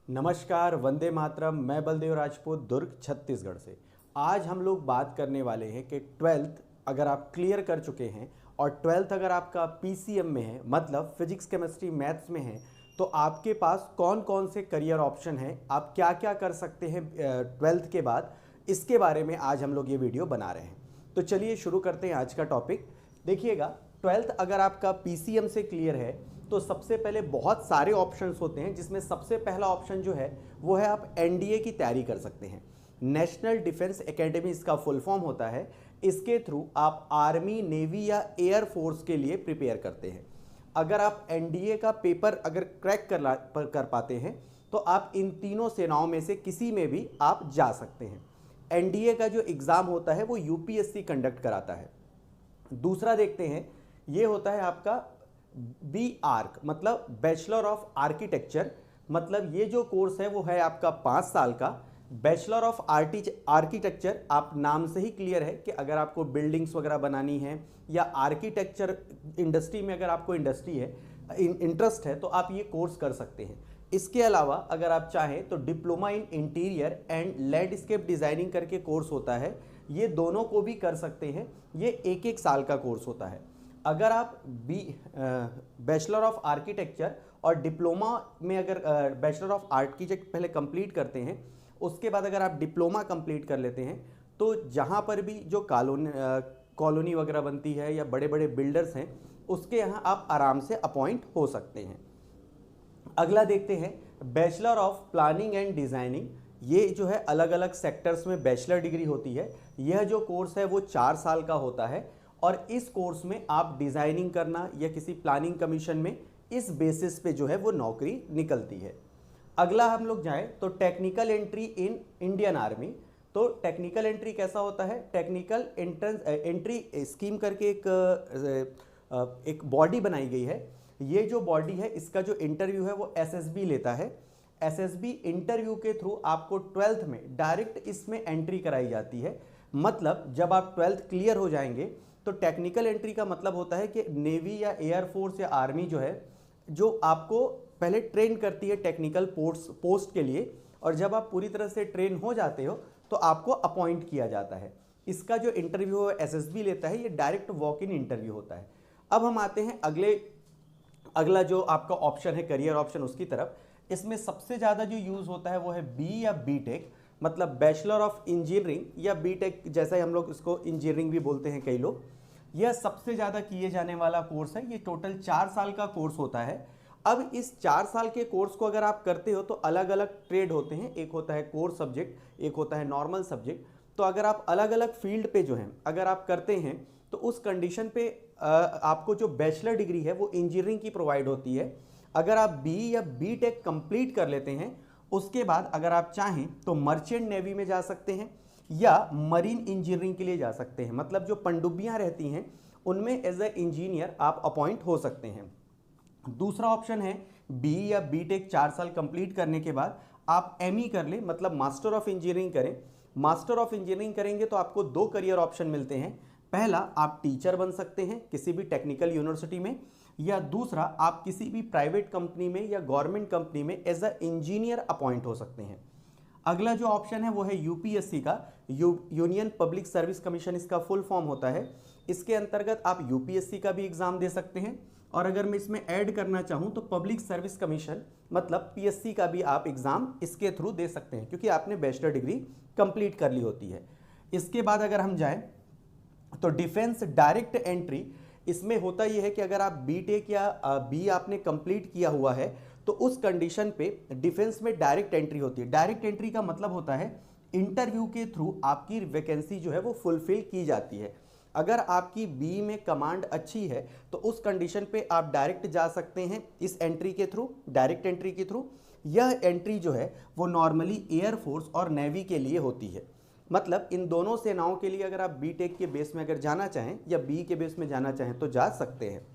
नमस्कार, वंदे मातरम। मैं बलदेव राजपूत, दुर्ग छत्तीसगढ़ से। आज हम लोग बात करने वाले हैं कि ट्वेल्थ अगर आप क्लियर कर चुके हैं और ट्वेल्थ अगर आपका पीसीएम में है, मतलब फिजिक्स केमिस्ट्री मैथ्स में है, तो आपके पास कौन कौन से करियर ऑप्शन हैं, आप क्या क्या कर सकते हैं ट्वेल्थ के बाद, इसके बारे में आज हम लोग ये वीडियो बना रहे हैं। तो चलिए शुरू करते हैं आज का टॉपिक। देखिएगा, ट्वेल्थ अगर आपका पीसीएम से क्लियर है तो सबसे पहले बहुत सारे ऑप्शंस होते हैं, जिसमें सबसे पहला ऑप्शन जो है वो है आप एनडीए की तैयारी कर सकते हैं। नेशनल डिफेंस एकेडमी इसका फुल फॉर्म होता है। इसके थ्रू आप आर्मी, नेवी या एयर फोर्स के लिए प्रिपेयर करते हैं। अगर आप एनडीए का पेपर अगर क्रैक कर पाते हैं तो आप इन तीनों सेनाओं में से किसी में भी आप जा सकते हैं। एनडीए का जो एग्ज़ाम होता है वो यूपीएससी कंडक्ट कराता है। दूसरा देखते हैं, ये होता है आपका बी आर्क, मतलब बैचलर ऑफ आर्किटेक्चर। मतलब ये जो कोर्स है वो है आपका 5 साल का। बैचलर ऑफ आर्किटेक्चर आप नाम से ही क्लियर है कि अगर आपको बिल्डिंग्स वगैरह बनानी है या आर्किटेक्चर इंडस्ट्री में अगर आपको इंटरेस्ट है तो आप ये कोर्स कर सकते हैं। इसके अलावा अगर आप चाहें तो diploma in interior and landscape designing करके कोर्स होता है, ये दोनों को भी कर सकते हैं। ये एक एक साल का कोर्स होता है। अगर आप बैचलर ऑफ आर्किटेक्चर और डिप्लोमा में अगर बैचलर ऑफ आर्किटेक्ट पहले कंप्लीट करते हैं, उसके बाद अगर आप डिप्लोमा कंप्लीट कर लेते हैं, तो जहाँ पर भी जो कॉलोनी वगैरह बनती है या बड़े बड़े बिल्डर्स हैं, उसके यहाँ आप आराम से अपॉइंट हो सकते हैं। अगला देखते हैं, bachelor of planning and designing. ये जो है अलग अलग सेक्टर्स में बैचलर डिग्री होती है। यह जो कोर्स है वो 4 साल का होता है और इस कोर्स में आप डिज़ाइनिंग करना या किसी प्लानिंग कमीशन में इस बेसिस पे जो है वो नौकरी निकलती है। अगला हम लोग जाएं तो technical entry in Indian army. तो टेक्निकल एंट्री कैसा होता है? टेक्निकल एंट्री स्कीम करके एक बॉडी बनाई गई है। ये जो बॉडी है इसका जो इंटरव्यू है वो एसएसबी लेता है। एसएसबी इंटरव्यू के थ्रू आपको 12th में डायरेक्ट इसमें एंट्री कराई जाती है। मतलब जब आप 12th क्लियर हो जाएंगे तो टेक्निकल एंट्री का मतलब होता है कि नेवी या एयरफोर्स या आर्मी जो है, जो आपको पहले ट्रेन करती है टेक्निकल पोस्ट के लिए, और जब आप पूरी तरह से ट्रेन हो जाते हो तो आपको अपॉइंट किया जाता है। इसका जो इंटरव्यू है एसएसबी लेता है, ये डायरेक्ट वॉक इन इंटरव्यू होता है। अब हम आते हैं अगला जो आपका ऑप्शन है करियर ऑप्शन, उसकी तरफ। इसमें सबसे ज़्यादा जो यूज़ होता है वो है बी या बीटेक, मतलब बैचलर ऑफ इंजीनियरिंग या बीटेक, जैसा ही हम लोग इसको इंजीनियरिंग भी बोलते हैं कई लोग। यह सबसे ज़्यादा किए जाने वाला कोर्स है। ये टोटल 4 साल का कोर्स होता है। अब इस 4 साल के कोर्स को अगर आप करते हो तो अलग अलग ट्रेड होते हैं। एक होता है कोर सब्जेक्ट, एक होता है नॉर्मल सब्जेक्ट। तो अगर आप अलग अलग फील्ड पे जो है अगर आप करते हैं तो उस कंडीशन पे आपको जो बैचलर डिग्री है वो इंजीनियरिंग की प्रोवाइड होती है। अगर आप बी या बी टेक कंप्लीट कर लेते हैं, उसके बाद अगर आप चाहें तो मर्चेंट नेवी में जा सकते हैं या मरीन इंजीनियरिंग के लिए जा सकते हैं। मतलब जो पनडुब्बियाँ रहती हैं उनमें एज ए इंजीनियर आप अपॉइंट हो सकते हैं। दूसरा ऑप्शन है बी या बी टेक 4 साल कंप्लीट करने के बाद आप एमई कर लें, मतलब मास्टर ऑफ इंजीनियरिंग करें। मास्टर ऑफ इंजीनियरिंग करेंगे तो आपको 2 करियर ऑप्शन मिलते हैं। पहला, आप टीचर बन सकते हैं किसी भी टेक्निकल यूनिवर्सिटी में, या दूसरा आप किसी भी प्राइवेट कंपनी में या गवर्नमेंट कंपनी में एज अ इंजीनियर अपॉइंट हो सकते हैं। अगला जो ऑप्शन है वो है यूपीएससी का, यूनियन पब्लिक सर्विस कमीशन इसका फुल फॉर्म होता है। इसके अंतर्गत आप यूपीएससी का भी एग्जाम दे सकते हैं, और अगर मैं इसमें ऐड करना चाहूँ तो पब्लिक सर्विस कमीशन मतलब पीएससी का भी आप एग्जाम इसके थ्रू दे सकते हैं, क्योंकि आपने बैचलर डिग्री कंप्लीट कर ली होती है। इसके बाद अगर हम जाएं तो डिफेंस डायरेक्ट एंट्री, इसमें होता यह है कि अगर आप बीटेक या बी आपने कंप्लीट किया हुआ है तो उस कंडीशन पे डिफेंस में डायरेक्ट एंट्री होती है। डायरेक्ट एंट्री का मतलब होता है इंटरव्यू के थ्रू आपकी वैकेंसी जो है वो फुलफिल की जाती है। अगर आपकी बी में कमांड अच्छी है तो उस कंडीशन पे आप डायरेक्ट जा सकते हैं इस एंट्री के थ्रू, डायरेक्ट एंट्री के थ्रू। यह एंट्री जो है वो नॉर्मली एयरफोर्स और नेवी के लिए होती है। मतलब इन दोनों सेनाओं के लिए अगर आप बी टेक के बेस में अगर जाना चाहें या बी के बेस में जाना चाहें तो जा सकते हैं।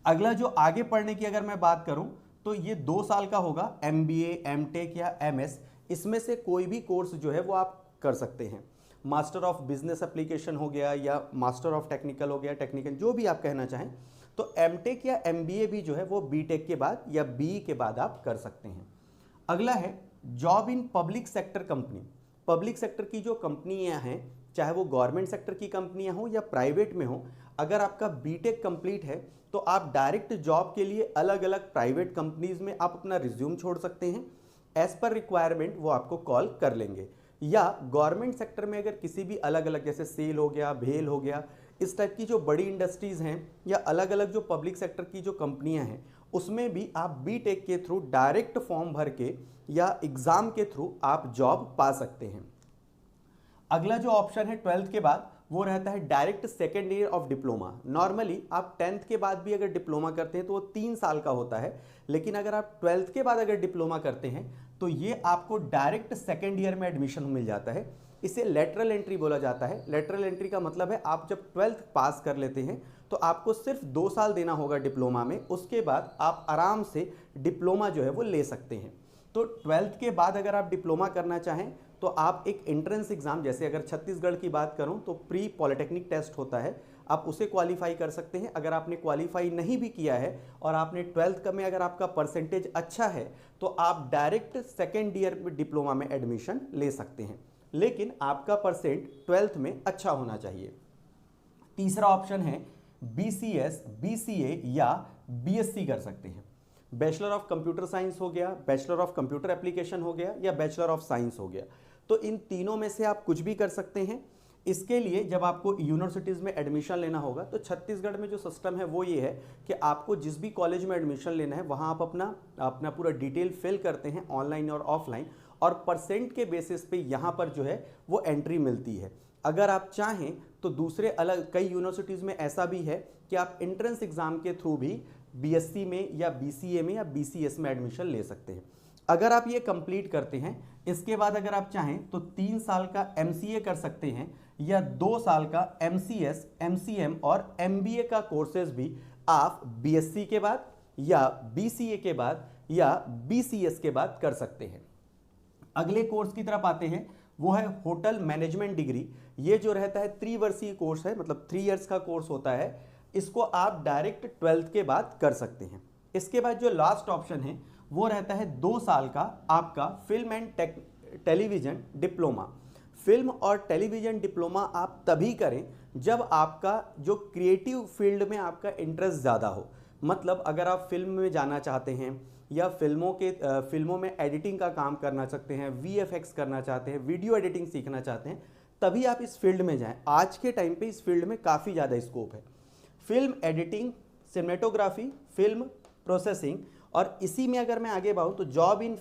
अगला जो आगे पढ़ने की अगर मैं बात करूं तो ये 2 साल का होगा, एमबीए, एमटेक या एमएस। इसमें से कोई भी कोर्स जो है वो आप कर सकते हैं। मास्टर ऑफ बिजनेस एप्लीकेशन हो गया या मास्टर ऑफ टेक्निकल हो गया, टेक्निकल जो भी आप कहना चाहें। तो एमटेक या एमबीए भी जो है वो बीटेक के बाद या बी के बाद आप कर सकते हैं। अगला है job in public sector company. Public sector की जो कंपनियां हैं, चाहे वो गवर्नमेंट सेक्टर की कंपनियां हो या प्राइवेट में हो, अगर आपका बीटेक कंप्लीट है तो आप डायरेक्ट जॉब के लिए अलग अलग प्राइवेट कंपनीज में आप अपना रिज्यूम छोड़ सकते हैं। एज पर रिक्वायरमेंट वो आपको कॉल कर लेंगे। या गवर्नमेंट सेक्टर में अगर किसी भी अलग अलग, जैसे सेल हो गया, भेल हो गया, इस टाइप की जो बड़ी इंडस्ट्रीज हैं या अलग अलग जो पब्लिक सेक्टर की जो कंपनियां हैं, उसमें भी आप बीटेक के थ्रू डायरेक्ट फॉर्म भर के या एग्जाम के थ्रू आप जॉब पा सकते हैं। अगला जो ऑप्शन है 12th के बाद, वो रहता है direct second year of diploma. Normally आप 10th के बाद भी अगर डिप्लोमा करते हैं तो वो 3 साल का होता है, लेकिन अगर आप 12th के बाद अगर डिप्लोमा करते हैं तो ये आपको डायरेक्ट सेकेंड ईयर में एडमिशन मिल जाता है। इसे लेटरल एंट्री बोला जाता है। लेटरल एंट्री का मतलब है आप जब 12th पास कर लेते हैं तो आपको सिर्फ 2 साल देना होगा डिप्लोमा में, उसके बाद आप आराम से डिप्लोमा जो है वो ले सकते हैं। तो 12th के बाद अगर आप डिप्लोमा करना चाहें तो आप एक एंट्रेंस एग्जाम, जैसे अगर छत्तीसगढ़ की बात करूं तो प्री पॉलिटेक्निक टेस्ट होता है, आप उसे क्वालिफाई कर सकते हैं। अगर आपने क्वालिफाई नहीं भी किया है और आपने 12th का में अगर आपका परसेंटेज अच्छा है तो आप डायरेक्ट सेकेंड ईयर में डिप्लोमा में एडमिशन ले सकते हैं, लेकिन आपका परसेंट 12th में अच्छा होना चाहिए। तीसरा ऑप्शन है बीसीएस, बीसीए या बीएससी कर सकते हैं। बैचलर ऑफ कंप्यूटर साइंस हो गया, बैचलर ऑफ कंप्यूटर एप्लीकेशन हो गया या बैचलर ऑफ साइंस हो गया। तो इन तीनों में से आप कुछ भी कर सकते हैं। इसके लिए जब आपको यूनिवर्सिटीज़ में एडमिशन लेना होगा तो छत्तीसगढ़ में जो सिस्टम है वो ये है कि आपको जिस भी कॉलेज में एडमिशन लेना है वहाँ आप अपना पूरा डिटेल फिल करते हैं, ऑनलाइन और ऑफलाइन, और परसेंट के बेसिस पे यहाँ पर जो है वो एंट्री मिलती है। अगर आप चाहें तो दूसरे अलग कई यूनिवर्सिटीज़ में ऐसा भी है कि आप एंट्रेंस एग्ज़ाम के थ्रू भी बीएससी में या बीसीए में या बीसीएस में एडमिशन ले सकते हैं। अगर आप ये कंप्लीट करते हैं, इसके बाद अगर आप चाहें तो 3 साल का एमसीए कर सकते हैं या 2 साल का एमसीएस, एमसीएम और एमबीए का कोर्सेज भी आप बीएससी के बाद या बीसीए के बाद या बीसीएस के बाद कर सकते हैं। अगले कोर्स की तरफ आते हैं, वो है होटल मैनेजमेंट डिग्री। ये जो रहता है 3 वर्षीय कोर्स है, मतलब 3 इयर्स का कोर्स होता है। इसको आप डायरेक्ट 12th के बाद कर सकते हैं। इसके बाद जो लास्ट ऑप्शन है वो रहता है 2 साल का आपका film and television diploma. Film और टेलीविजन डिप्लोमा आप तभी करें जब आपका जो क्रिएटिव फील्ड में आपका इंटरेस्ट ज़्यादा हो। मतलब अगर आप फिल्म में जाना चाहते हैं या फिल्मों में एडिटिंग का काम करना चाहते हैं, वीएफएक्स करना चाहते हैं, वीडियो एडिटिंग सीखना चाहते हैं, तभी आप इस फील्ड में जाएं। आज के टाइम पे इस फील्ड में काफ़ी ज़्यादा स्कोप है। Film editing, cinematography, film processing, और इसी में अगर मैं आगे बढ़ूँ तो job in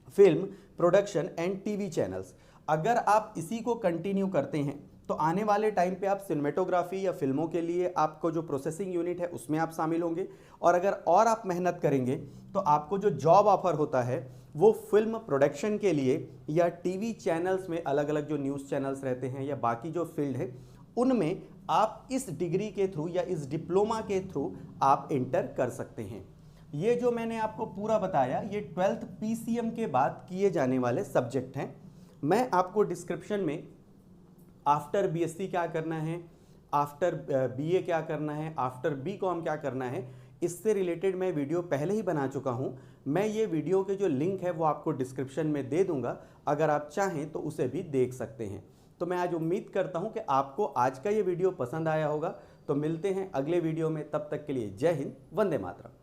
film production and TV channels. अगर आप इसी को कंटिन्यू करते हैं तो आने वाले टाइम पे आप सिनेमेटोग्राफी या फिल्मों के लिए आपको जो प्रोसेसिंग यूनिट है उसमें आप शामिल होंगे, और अगर और आप मेहनत करेंगे तो आपको जो जॉब ऑफर होता है वो फिल्म प्रोडक्शन के लिए या टीवी चैनल्स में, अलग अलग जो न्यूज़ चैनल्स रहते हैं या बाकी जो फील्ड है उनमें आप इस डिग्री के थ्रू या इस डिप्लोमा के थ्रू आप इंटर कर सकते हैं। ये जो मैंने आपको पूरा बताया ये 12th पीसीएम के बाद किए जाने वाले सब्जेक्ट हैं। मैं आपको डिस्क्रिप्शन में आफ्टर बीएससी क्या करना है, आफ्टर बीए क्या करना है, आफ्टर बीकॉम क्या करना है, इससे रिलेटेड मैं वीडियो पहले ही बना चुका हूं। मैं ये वीडियो के जो लिंक है वो आपको डिस्क्रिप्शन में दे दूंगा, अगर आप चाहें तो उसे भी देख सकते हैं। तो मैं आज उम्मीद करता हूं कि आपको आज का ये वीडियो पसंद आया होगा। तो मिलते हैं अगले वीडियो में, तब तक के लिए जय हिंद, वंदे मातरम।